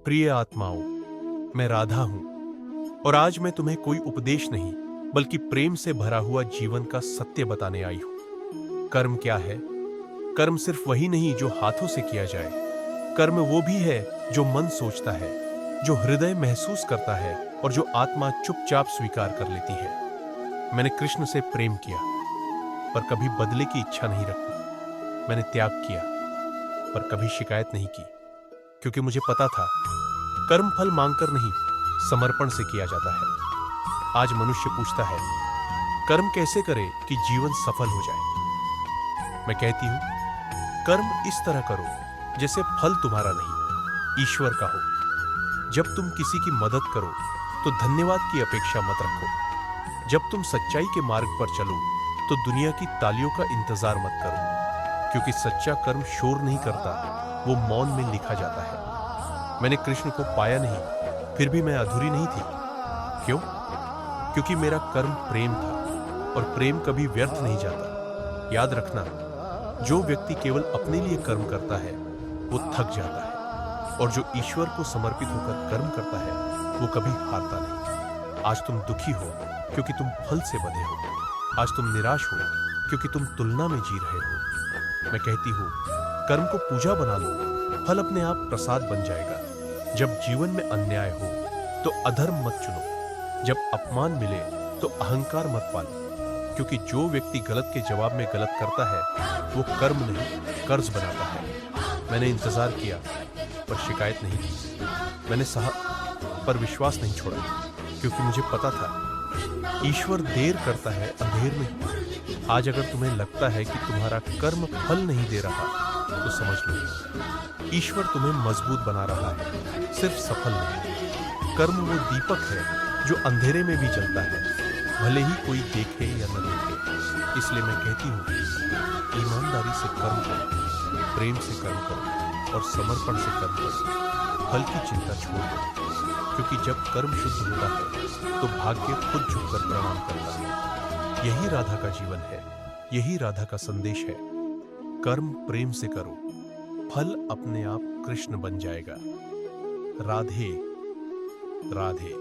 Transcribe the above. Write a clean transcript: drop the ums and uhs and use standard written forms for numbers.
प्रिय आत्माओं, मैं राधा हूं और आज मैं तुम्हें कोई उपदेश नहीं बल्कि प्रेम से भरा हुआ जीवन का सत्य बताने आई हूं। कर्म क्या है? कर्म सिर्फ वही नहीं जो हाथों से किया जाए। कर्म वो भी है जो मन सोचता है, जो हृदय महसूस करता है और जो आत्मा चुपचाप स्वीकार कर लेती है। मैंने कृष्ण से प्रेम किया पर कभी बदले की इच्छा नहीं रखी। मैंने त्याग किया पर कभी शिकायत नहीं की, क्योंकि मुझे पता था कर्म फल मांगकर नहीं, समर्पण से किया जाता है। आज मनुष्य पूछता है, कर्म कैसे करे कि जीवन सफल हो जाए? मैं कहती हूं, कर्म इस तरह करो जैसे फल तुम्हारा नहीं, ईश्वर का हो। जब तुम किसी की मदद करो तो धन्यवाद की अपेक्षा मत रखो। जब तुम सच्चाई के मार्ग पर चलो तो दुनिया की तालियों का इंतजार मत करो, क्योंकि सच्चा कर्म शोर नहीं करता, वो मौन में लिखा जाता है। मैंने कृष्ण को पाया नहीं, फिर भी मैं अधूरी नहीं थी। क्यों? क्योंकि मेरा कर्म प्रेम था और प्रेम कभी व्यर्थ नहीं जाता। याद रखना, जो व्यक्ति केवल अपने लिए कर्म करता है वो थक जाता है, और जो ईश्वर को समर्पित होकर कर्म करता है वो कभी हारता नहीं। आज तुम दुखी हो क्योंकि तुम फल से बंधे हो। आज तुम निराश हो क्योंकि तुम तुलना में जी रहे हो। मैं कहती हूं, कर्म को पूजा बना लो, फल अपने आप प्रसाद बन जाएगा। जब जीवन में अन्याय हो तो अधर्म मत चुनो, जब अपमान मिले तो अहंकार मत पालो, क्योंकि जो व्यक्ति गलत के जवाब में गलत करता है वो कर्म नहीं, कर्ज बनाता है। मैंने इंतजार किया पर शिकायत नहीं की। मैंने सहा पर विश्वास नहीं छोड़ा, क्योंकि मुझे पता था ईश्वर देर करता है, अंधेर नहीं। आज अगर तुम्हें लगता है कि तुम्हारा कर्म फल नहीं दे रहा तो समझ लो, ईश्वर तुम्हें मजबूत बना रहा है, सिर्फ सफल नहीं। कर्म वो दीपक है जो अंधेरे में भी जलता है, भले ही कोई देखे या न देखे। इसलिए मैं कहती हूँ, ईमानदारी से कर्म करो, प्रेम से कर्म करो और समर्पण से कर्म करो। फल की चिंता छोड़ दो, क्योंकि जब कर्म शुद्ध होता है तो भाग्य खुद झुककर प्रणाम करता है। यही राधा का जीवन है, यही राधा का संदेश है। कर्म प्रेम से करो, फल अपने आप कृष्ण बन जाएगा। राधे राधे।